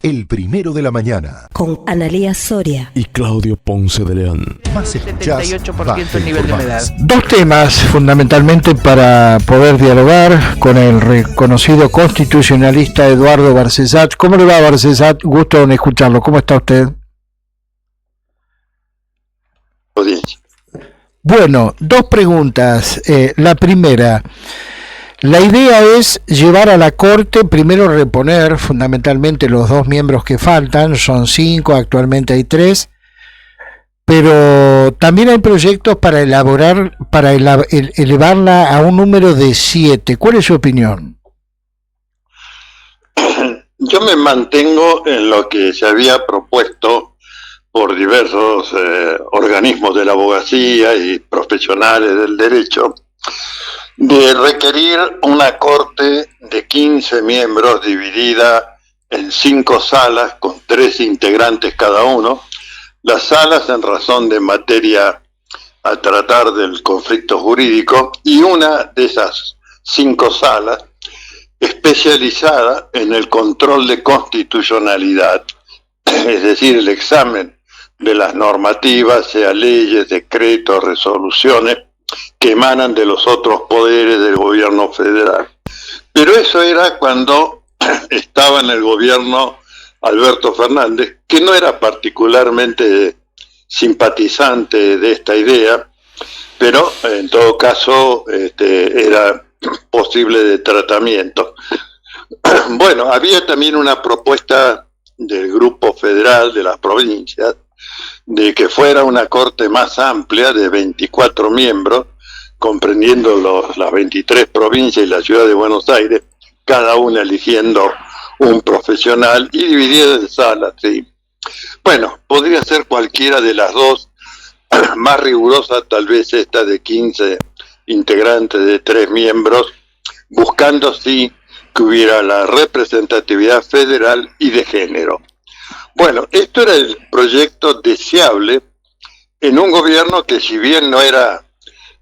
El Primero de la Mañana. Con Analía Soria y Claudio Ponce de León. Más escuchás, 78% el nivel de humedad. Dos temas fundamentalmente para poder dialogar con el reconocido constitucionalista Eduardo Barcesat. ¿Cómo le va, Barcesat? Gusto en escucharlo. ¿Cómo está usted? Bueno, dos preguntas. La primera, la idea es llevar a la Corte, primero reponer fundamentalmente los dos miembros que faltan, son 5, actualmente hay 3, pero también hay proyectos para elevarla a un número de 7. ¿Cuál es su opinión? Yo me mantengo en lo que se había propuesto por diversos organismos de la abogacía y profesionales del derecho, de requerir una corte de 15 miembros dividida en 5 salas con 3 integrantes cada uno. Las salas en razón de materia a tratar del conflicto jurídico, y una de esas 5 salas especializada en el control de constitucionalidad, es decir, el examen de las normativas, sea leyes, decretos, resoluciones, que emanan de los otros poderes del gobierno federal. Pero eso era cuando estaba en el gobierno Alberto Fernández, que no era particularmente simpatizante de esta idea, pero en todo caso era posible de tratamiento. Bueno, había también una propuesta del Grupo Federal de las provincias de que fuera una corte más amplia de 24 miembros, comprendiendo las 23 provincias y la ciudad de Buenos Aires, cada una eligiendo un profesional y dividida en salas, ¿sí? Bueno, podría ser cualquiera de las dos, más rigurosa tal vez esta de 15 integrantes de 3 miembros, buscando sí que hubiera la representatividad federal y de género. Bueno, esto era el proyecto deseable en un gobierno que, si bien no era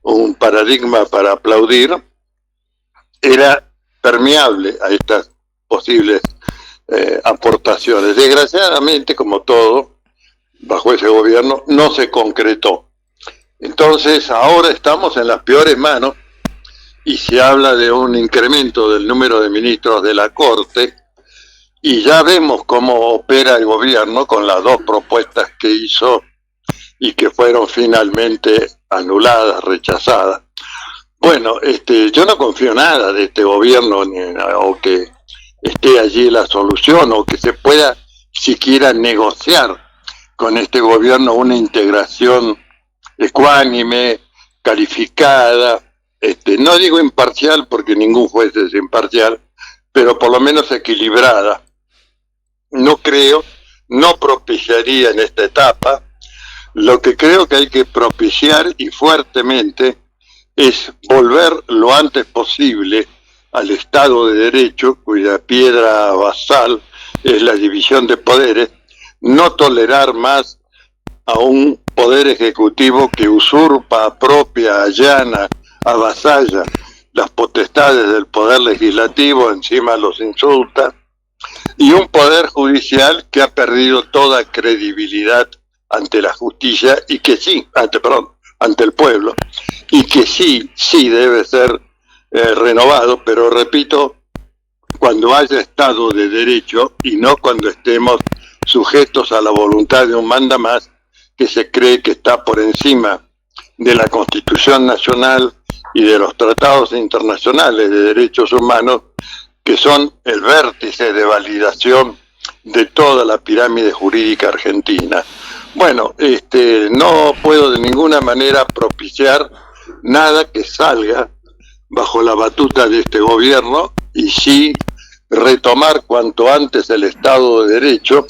un paradigma para aplaudir, era permeable a estas posibles aportaciones. Desgraciadamente, como todo, bajo ese gobierno no se concretó. Entonces, ahora estamos en las peores manos y se habla de un incremento del número de ministros de la Corte, y ya vemos cómo opera el gobierno con las 2 propuestas que hizo y que fueron finalmente anuladas, rechazadas. Bueno, yo no confío nada de este gobierno, o que esté allí la solución, o que se pueda siquiera negociar con este gobierno una integración ecuánime, calificada, no digo imparcial porque ningún juez es imparcial, pero por lo menos equilibrada. No creo, no propiciaría en esta etapa. Lo que creo que hay que propiciar, y fuertemente, es volver lo antes posible al Estado de Derecho, cuya piedra basal es la división de poderes, no tolerar más a un poder ejecutivo que usurpa, apropia, allana, avasalla las potestades del poder legislativo, encima los insulta, y un poder judicial que ha perdido toda credibilidad ante la justicia, y que sí, ante el pueblo, y que sí debe ser renovado, pero repito, cuando haya Estado de Derecho y no cuando estemos sujetos a la voluntad de un mandamás que se cree que está por encima de la Constitución Nacional y de los tratados internacionales de derechos humanos, que son el vértice de validación de toda la pirámide jurídica argentina. Bueno, no puedo de ninguna manera propiciar nada que salga bajo la batuta de este gobierno, y sí retomar cuanto antes el Estado de Derecho.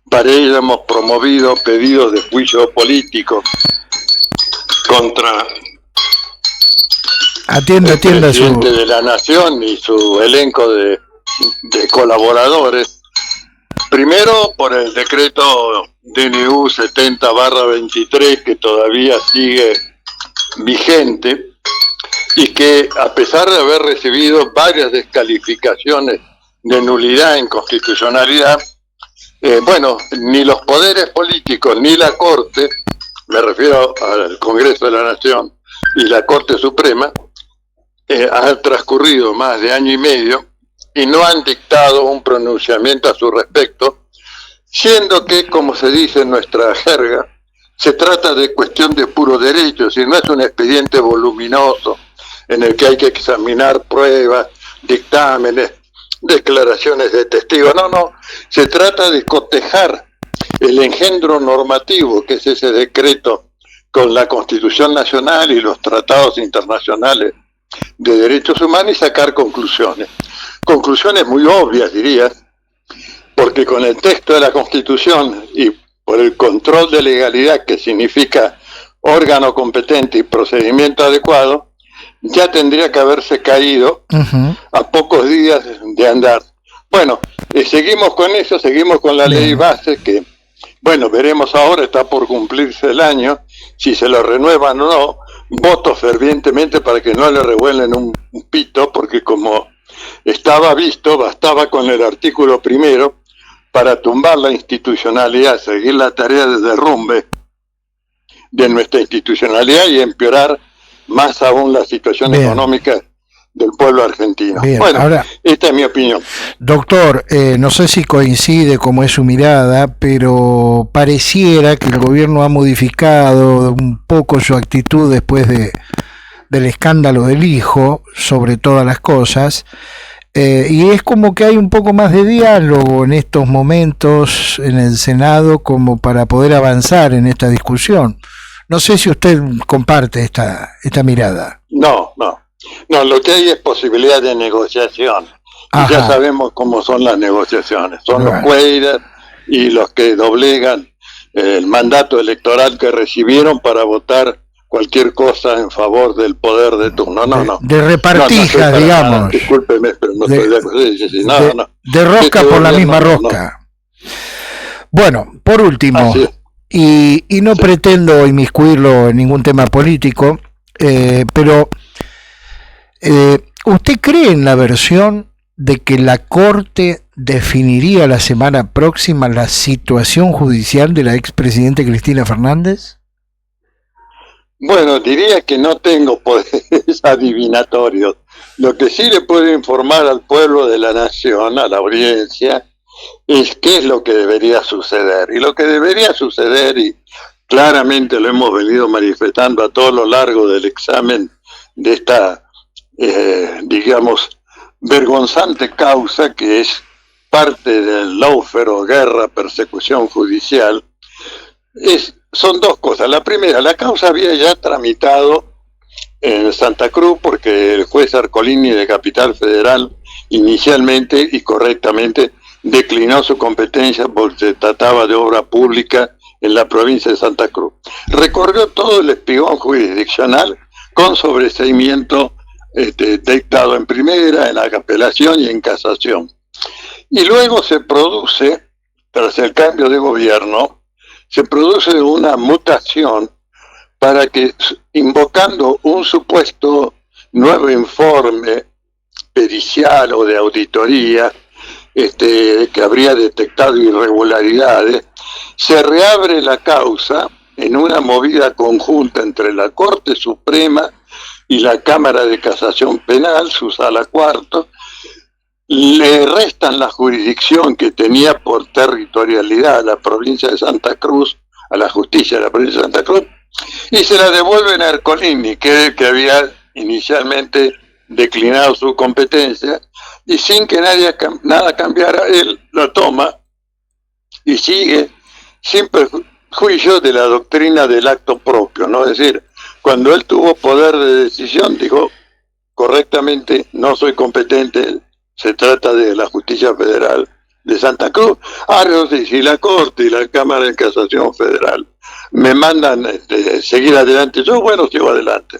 Para ello hemos promovido pedidos de juicio político contra el presidente de la Nación y su elenco de colaboradores. Primero por el decreto DNU 70/23, que todavía sigue vigente y que, a pesar de haber recibido varias descalificaciones de nulidad e inconstitucionalidad, Bueno, ni los poderes políticos ni la Corte, me refiero al Congreso de la Nación y la Corte Suprema, ha transcurrido más de año y medio y no han dictado un pronunciamiento a su respecto, siendo que, como se dice en nuestra jerga, se trata de cuestión de puro derecho, si no es un expediente voluminoso en el que hay que examinar pruebas, dictámenes, declaraciones de testigos. No, se trata de cotejar el engendro normativo, que es ese decreto, con la Constitución Nacional y los tratados internacionales de derechos humanos y sacar conclusiones. Conclusiones muy obvias, diría, porque con el texto de la Constitución y por el control de legalidad, que significa órgano competente y procedimiento adecuado, ya tendría que haberse caído a pocos días de andar. Bueno, seguimos con eso, seguimos con la ley base que, bueno, veremos ahora, está por cumplirse el año, si se lo renuevan o no. Voto fervientemente para que no le revuelven un pito, porque como estaba visto, bastaba con el artículo primero para tumbar la institucionalidad, seguir la tarea de derrumbe de nuestra institucionalidad y empeorar más aún la situación económica del pueblo argentino. Bien, bueno, ahora, esta es mi opinión. Doctor, no sé si coincide como es su mirada, pero pareciera que el gobierno ha modificado un poco su actitud después del escándalo del hijo, sobre todas las cosas, y es como que hay un poco más de diálogo en estos momentos en el Senado como para poder avanzar en esta discusión. No sé si usted comparte esta mirada. No, lo que hay es posibilidad de negociación. Y ya sabemos cómo son las negociaciones. Son los cueiras y los que doblegan el mandato electoral que recibieron para votar cualquier cosa en favor del poder de turno. De repartijas, digamos. Discúlpeme, pero no estoy de acuerdo. De rosca por la misma rosca. Bueno, por último, y no pretendo inmiscuirlo en ningún tema político, pero ¿usted cree en la versión de que la Corte definiría la semana próxima la situación judicial de la expresidente Cristina Fernández? Bueno, diría que no tengo poderes adivinatorios. Lo que sí le puedo informar al pueblo de la nación, a la audiencia, es qué es lo que debería suceder. Y lo que debería suceder, y claramente lo hemos venido manifestando a todo lo largo del examen de esta, digamos, vergonzante causa que es parte del lawfare o guerra, persecución judicial, son dos cosas. La primera, la causa había ya tramitado en Santa Cruz porque el juez Arcolini de Capital Federal inicialmente y correctamente declinó su competencia porque se trataba de obra pública en la provincia de Santa Cruz. Recorrió todo el espigón jurisdiccional con sobreseimiento dictado en primera, en la apelación y en casación. Y luego se produce, tras el cambio de gobierno, se produce una mutación para que, invocando un supuesto nuevo informe pericial o de auditoría, que habría detectado irregularidades, se reabre la causa en una movida conjunta entre la Corte Suprema y la Cámara de Casación Penal, su sala cuarto. Le restan la jurisdicción que tenía por territorialidad a la provincia de Santa Cruz, a la justicia de la provincia de Santa Cruz, y se la devuelven a Ercolini, que había inicialmente declinado su competencia, y sin que nada cambiara, él lo toma y sigue sin perjuicio de la doctrina del acto propio, ¿no? Es decir, cuando él tuvo poder de decisión, dijo correctamente, no soy competente, se trata de la Justicia Federal de Santa Cruz. Ahora, si la Corte y la Cámara de Casación Federal me mandan seguir adelante, yo, bueno, sigo adelante.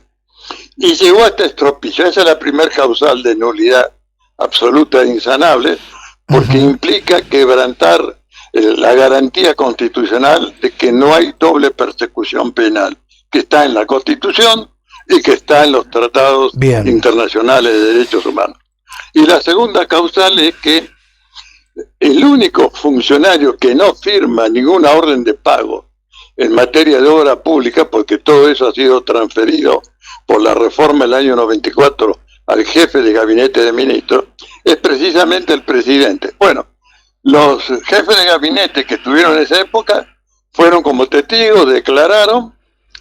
Y llegó a este estropicio. Esa es la primer causal de nulidad absoluta e insanable, porque implica quebrantar la garantía constitucional de que no hay doble persecución penal, que está en la Constitución y que está en los tratados internacionales de derechos humanos. Y la segunda causal es que el único funcionario que no firma ninguna orden de pago en materia de obra pública, porque todo eso ha sido transferido por la reforma del año 94 al jefe de gabinete de ministros, es precisamente el presidente. Bueno, los jefes de gabinete que estuvieron en esa época fueron como testigos, declararon,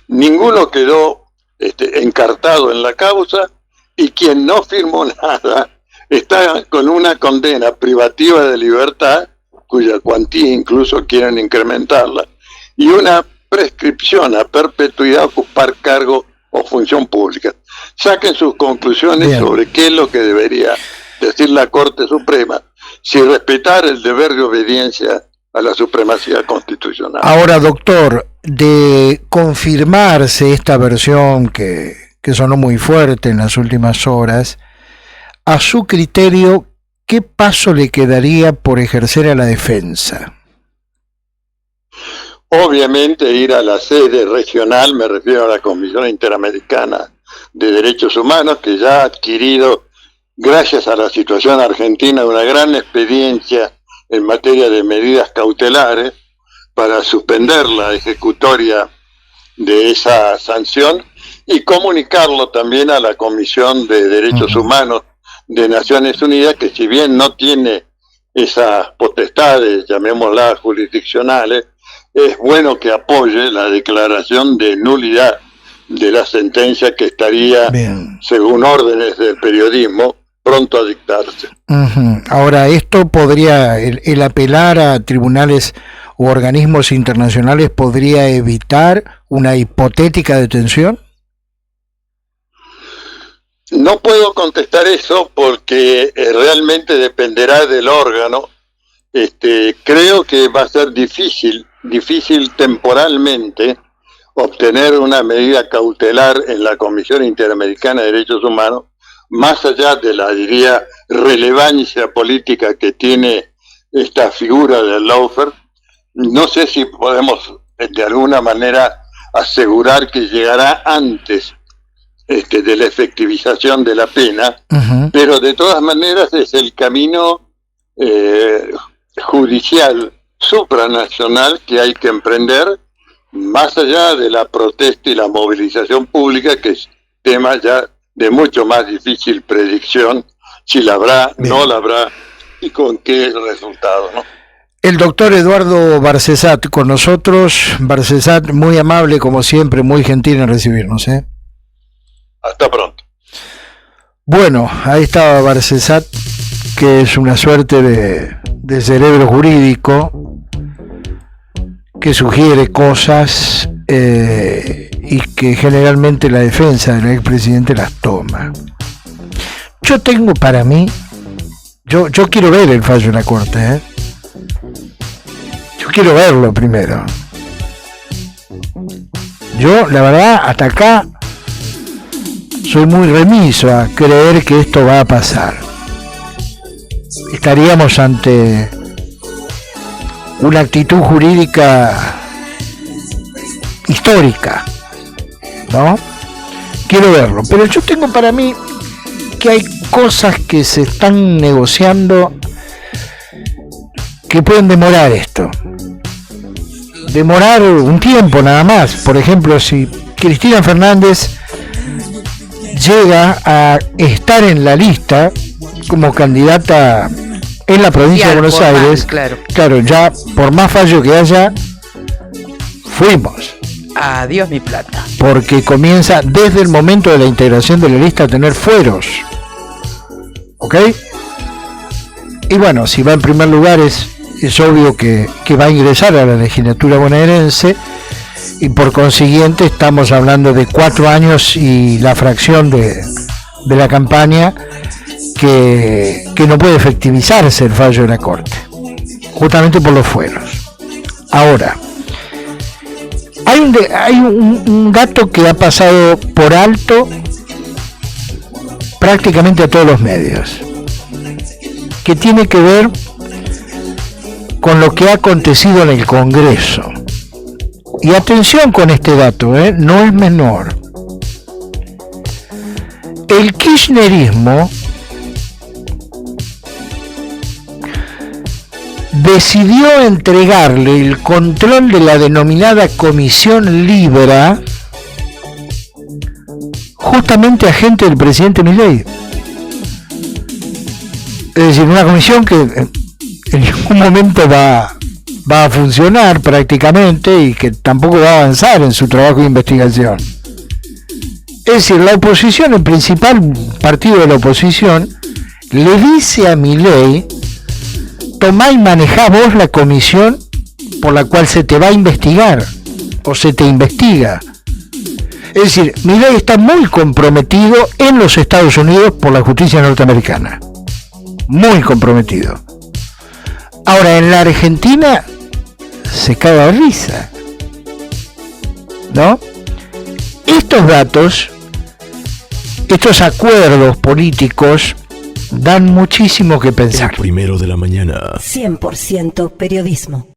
ninguno quedó encartado en la causa, y quien no firmó nada está con una condena privativa de libertad, cuya cuantía incluso quieren incrementarla, y una prescripción a perpetuidad a ocupar cargo o función pública. Saquen sus conclusiones. Bien. Sobre qué es lo que debería decir la Corte Suprema, si respetar el deber de obediencia a la supremacía constitucional. Ahora, doctor, de confirmarse esta versión que sonó muy fuerte en las últimas horas, a su criterio, ¿qué paso le quedaría por ejercer a la defensa? Obviamente ir a la sede regional, me refiero a la Comisión Interamericana de Derechos Humanos, que ya ha adquirido, gracias a la situación argentina, una gran experiencia en materia de medidas cautelares para suspender la ejecutoria de esa sanción, y comunicarlo también a la Comisión de Derechos Humanos de Naciones Unidas, que si bien no tiene esas potestades, llamémoslas jurisdiccionales, es bueno que apoye la declaración de nulidad de la sentencia que estaría, bien, según órdenes del periodismo, pronto a dictarse. Ahora, ¿esto podría, el apelar a tribunales u organismos internacionales, podría evitar una hipotética detención? No puedo contestar eso porque realmente dependerá del órgano. Creo que va a ser difícil temporalmente obtener una medida cautelar en la Comisión Interamericana de Derechos Humanos, más allá de la, diría, relevancia política que tiene esta figura del lawfare. No sé si podemos de alguna manera asegurar que llegará antes de la efectivización de la pena, pero de todas maneras es el camino judicial supranacional que hay que emprender, más allá de la protesta y la movilización pública, que es tema ya de mucho más difícil predicción, si la habrá, bien, no la habrá, y con qué resultado, ¿no? El doctor Eduardo Barcesat con nosotros. Barcesat, muy amable como siempre, muy gentil en recibirnos, ¿eh? Hasta pronto. Bueno, ahí estaba Barcesat, que es una suerte de cerebro jurídico que sugiere cosas y que generalmente la defensa del expresidente las toma. Yo tengo para mí, yo quiero ver el fallo de la Corte, ¿eh? Yo quiero verlo primero. Yo, la verdad, hasta acá soy muy remiso a creer que esto va a pasar. Estaríamos ante una actitud jurídica histórica, ¿no? Quiero verlo, pero yo tengo para mí que hay cosas que se están negociando que pueden demorar esto. Demorar un tiempo nada más. Por ejemplo, si Cristina Fernández llega a estar en la lista como candidata en la provincia de Buenos Aires, claro, ya por más fallo que haya, fuimos. Adiós mi plata. Porque comienza desde el momento de la integración de la lista a tener fueros. ¿Ok? Y bueno, si va en primer lugar es obvio que va a ingresar a la legislatura bonaerense, y por consiguiente estamos hablando de 4 años y la fracción de la campaña que no puede efectivizarse el fallo de la Corte, justamente por los fueros. Ahora, hay un dato que ha pasado por alto prácticamente a todos los medios, que tiene que ver con lo que ha acontecido en el Congreso. Y atención con este dato, no es menor. El kirchnerismo decidió entregarle el control de la denominada Comisión Libra justamente a gente del presidente Milei. Es decir, una comisión que en ningún momento va a funcionar prácticamente y que tampoco va a avanzar en su trabajo de investigación. Es decir, la oposición, el principal partido de la oposición, le dice a Milei: tomá y manejá vos la comisión por la cual se te va a investigar o se te investiga. Es decir, Milei está muy comprometido en los Estados Unidos por la justicia norteamericana. Muy comprometido. Ahora, en la Argentina se caga de risa, ¿no? Estos datos, estos acuerdos políticos dan muchísimo que pensar. El primero de la mañana. 100% periodismo.